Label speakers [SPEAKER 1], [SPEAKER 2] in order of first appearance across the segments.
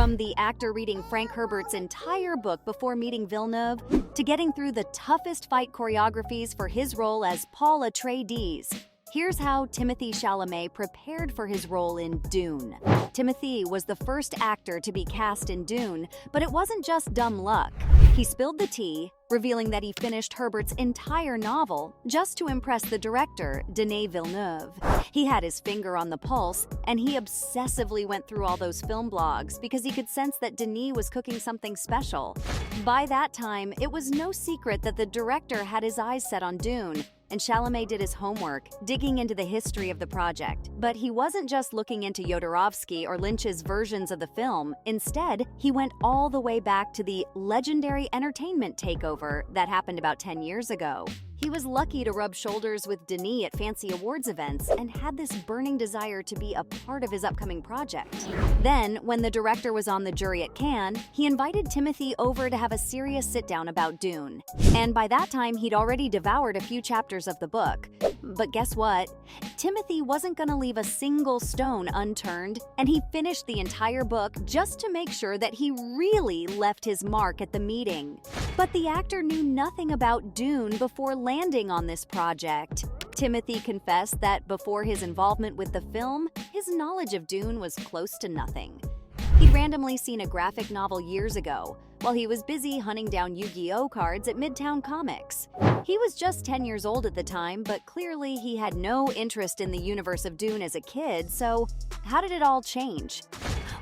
[SPEAKER 1] From the actor reading Frank Herbert's entire book before meeting Villeneuve, to getting through the toughest fight choreographies for his role as Paul Atreides, here's how Timothee Chalamet prepared for his role in Dune. Timothee was the first actor to be cast in Dune, but it wasn't just dumb luck. He spilled the tea, revealing that he finished Herbert's entire novel just to impress the director, Denis Villeneuve. He had his finger on the pulse, and he obsessively went through all those film blogs because he could sense that Denis was cooking something special. By that time, it was no secret that the director had his eyes set on Dune, and Chalamet did his homework, digging into the history of the project. But he wasn't just looking into Jodorowsky or Lynch's versions of the film. Instead, he went all the way back to the legendary entertainment takeover that happened about 10 years ago. He was lucky to rub shoulders with Denis at fancy awards events and had this burning desire to be a part of his upcoming project. Then, when the director was on the jury at Cannes, he invited Timothee over to have a serious sit-down about Dune. And by that time, he'd already devoured a few chapters of the book. But guess what? Timothee wasn't going to leave a single stone unturned, and he finished the entire book just to make sure that he really left his mark at the meeting. But the actor knew nothing about Dune before landing on this project. Timothee confessed that before his involvement with the film, his knowledge of Dune was close to nothing. He'd randomly seen a graphic novel years ago, while he was busy hunting down Yu-Gi-Oh cards at Midtown Comics. He was just 10 years old at the time, but clearly he had no interest in the universe of Dune as a kid, so how did it all change?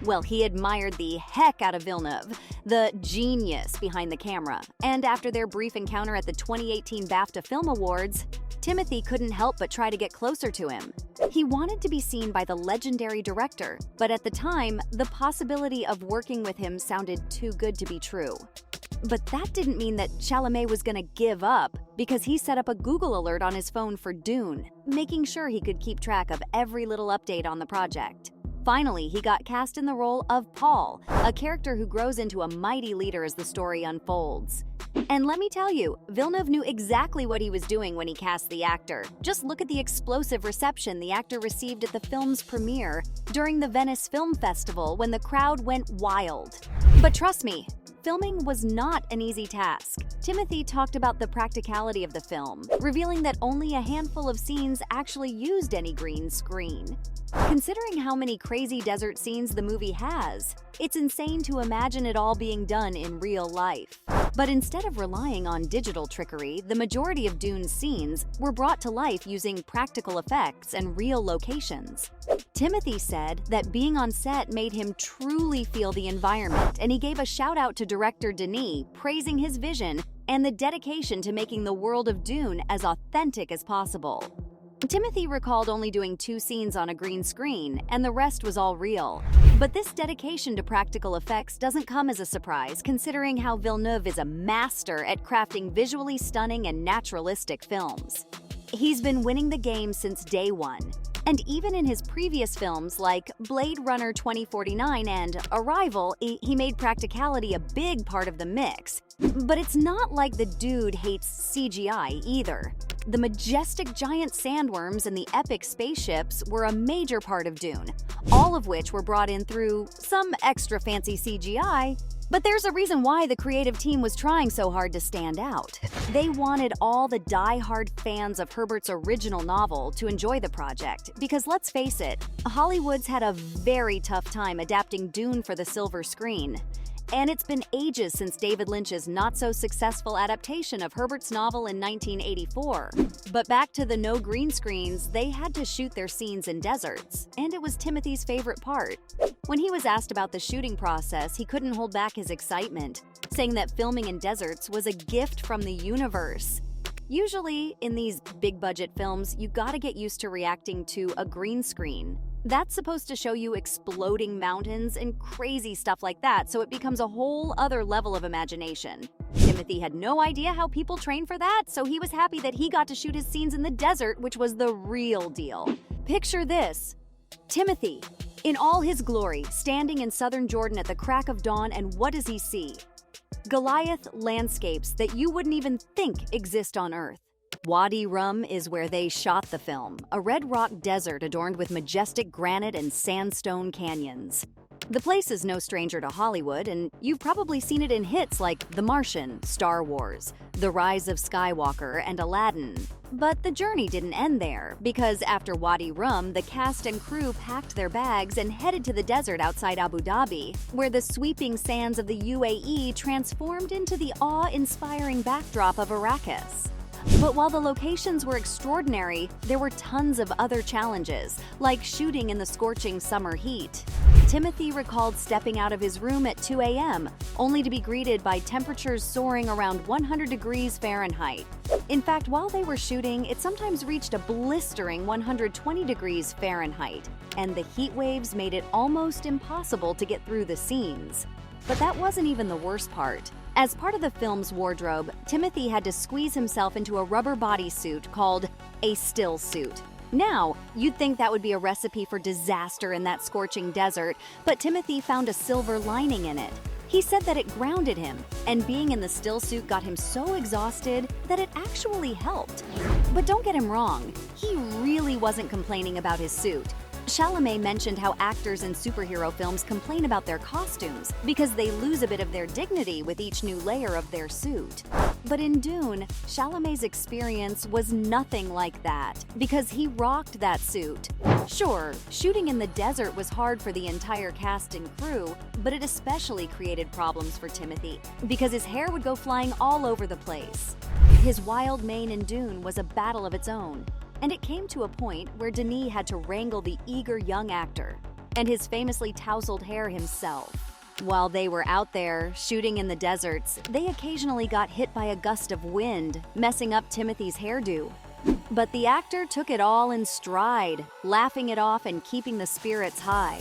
[SPEAKER 1] Well, he admired the heck out of Villeneuve, the genius behind the camera, and after their brief encounter at the 2018 BAFTA Film Awards, Timothee couldn't help but try to get closer to him. He wanted to be seen by the legendary director, but at the time, the possibility of working with him sounded too good to be true. But that didn't mean that Chalamet was gonna give up, because he set up a Google alert on his phone for Dune, making sure he could keep track of every little update on the project. Finally, he got cast in the role of Paul, a character who grows into a mighty leader as the story unfolds. And let me tell you, Villeneuve knew exactly what he was doing when he cast the actor. Just look at the explosive reception the actor received at the film's premiere during the Venice Film Festival when the crowd went wild. But trust me, filming was not an easy task. Timothee talked about the practicality of the film, revealing that only a handful of scenes actually used any green screen. Considering how many crazy desert scenes the movie has, it's insane to imagine it all being done in real life. But instead of relying on digital trickery, the majority of Dune's scenes were brought to life using practical effects and real locations. Timothee said that being on set made him truly feel the environment, and he gave a shout out to director Denis, praising his vision and the dedication to making the world of Dune as authentic as possible. Timothee recalled only doing 2 scenes on a green screen, and the rest was all real. But this dedication to practical effects doesn't come as a surprise, considering how Villeneuve is a master at crafting visually stunning and naturalistic films. He's been winning the game since day one. And even in his previous films like Blade Runner 2049 and Arrival, he made practicality a big part of the mix. But it's not like the dude hates CGI either. The majestic giant sandworms and the epic spaceships were a major part of Dune, all of which were brought in through some extra fancy CGI. But there's a reason why the creative team was trying so hard to stand out. They wanted all the die-hard fans of Herbert's original novel to enjoy the project, because let's face it, Hollywood's had a very tough time adapting Dune for the silver screen. And it's been ages since David Lynch's not-so-successful adaptation of Herbert's novel in 1984. But back to the no green screens, they had to shoot their scenes in deserts, and it was Timothee's favorite part. When he was asked about the shooting process, he couldn't hold back his excitement, saying that filming in deserts was a gift from the universe. Usually, in these big-budget films, you gotta get used to reacting to a green screen. That's supposed to show you exploding mountains and crazy stuff like that, so it becomes a whole other level of imagination. Timothee had no idea how people train for that, so he was happy that he got to shoot his scenes in the desert, which was the real deal. Picture this: Timothee, in all his glory, standing in southern Jordan at the crack of dawn, and what does he see? Goliath landscapes that you wouldn't even think exist on Earth. Wadi Rum is where they shot the film, a red rock desert adorned with majestic granite and sandstone canyons. The place is no stranger to Hollywood, and you've probably seen it in hits like The Martian, Star Wars, The Rise of Skywalker, and Aladdin. But the journey didn't end there, because after Wadi Rum, the cast and crew packed their bags and headed to the desert outside Abu Dhabi, where the sweeping sands of the UAE transformed into the awe-inspiring backdrop of Arrakis. But while the locations were extraordinary, there were tons of other challenges, like shooting in the scorching summer heat. Timothy recalled stepping out of his room at 2 a.m., only to be greeted by temperatures soaring around 100 degrees Fahrenheit. In fact, while they were shooting, it sometimes reached a blistering 120 degrees Fahrenheit, and the heat waves made it almost impossible to get through the scenes. But that wasn't even the worst part. As part of the film's wardrobe, Timothy had to squeeze himself into a rubber bodysuit called a still suit. Now, you'd think that would be a recipe for disaster in that scorching desert, but Timothy found a silver lining in it. He said that it grounded him, and being in the still suit got him so exhausted that it actually helped. But don't get him wrong, he really wasn't complaining about his suit. Chalamet mentioned how actors in superhero films complain about their costumes because they lose a bit of their dignity with each new layer of their suit. But in Dune, Chalamet's experience was nothing like that because he rocked that suit. Sure, shooting in the desert was hard for the entire cast and crew, but it especially created problems for Timothy because his hair would go flying all over the place. His wild mane in Dune was a battle of its own. And it came to a point where Denis had to wrangle the eager young actor and his famously tousled hair himself. While they were out there shooting in the deserts, they occasionally got hit by a gust of wind, messing up Timothy's hairdo. But the actor took it all in stride, laughing it off and keeping the spirits high.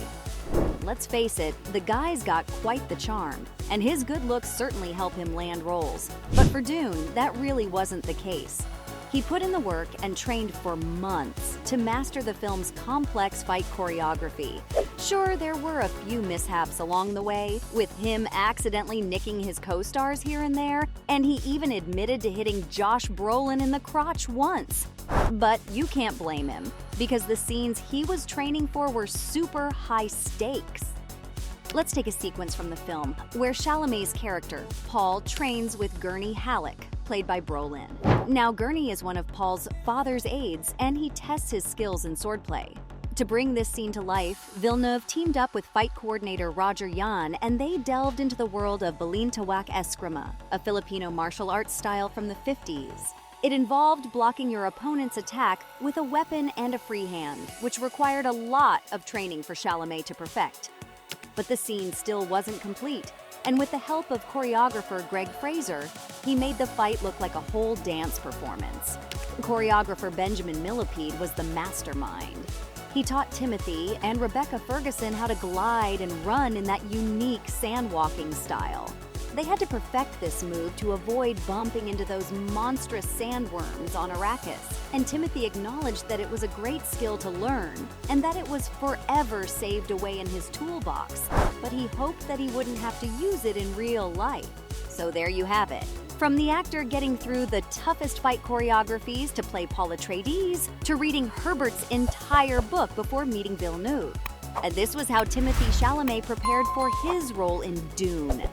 [SPEAKER 1] Let's face it, the guy's got quite the charm, and his good looks certainly help him land roles. But for Dune, that really wasn't the case. He put in the work and trained for months to master the film's complex fight choreography. Sure, there were a few mishaps along the way, with him accidentally nicking his co-stars here and there, and he even admitted to hitting Josh Brolin in the crotch once. But you can't blame him, because the scenes he was training for were super high stakes. Let's take a sequence from the film, where Chalamet's character, Paul, trains with Gurney Halleck, played by Brolin. Now, Gurney is one of Paul's father's aides, and he tests his skills in swordplay. To bring this scene to life, Villeneuve teamed up with fight coordinator Roger Yan, and they delved into the world of Balintawak Eskrima, a Filipino martial arts style from the 50s. It involved blocking your opponent's attack with a weapon and a free hand, which required a lot of training for Chalamet to perfect. But the scene still wasn't complete, and with the help of choreographer Greg Fraser, he made the fight look like a whole dance performance. Choreographer Benjamin Millipede was the mastermind. He taught Timothy and Rebecca Ferguson how to glide and run in that unique sandwalking style. They had to perfect this move to avoid bumping into those monstrous sandworms on Arrakis, and Timothy acknowledged that it was a great skill to learn and that it was forever saved away in his toolbox, but he hoped that he wouldn't have to use it in real life. So there you have it. From the actor getting through the toughest fight choreographies to play Paul Atreides, to reading Herbert's entire book before meeting Villeneuve. And this was how Timothée Chalamet prepared for his role in Dune.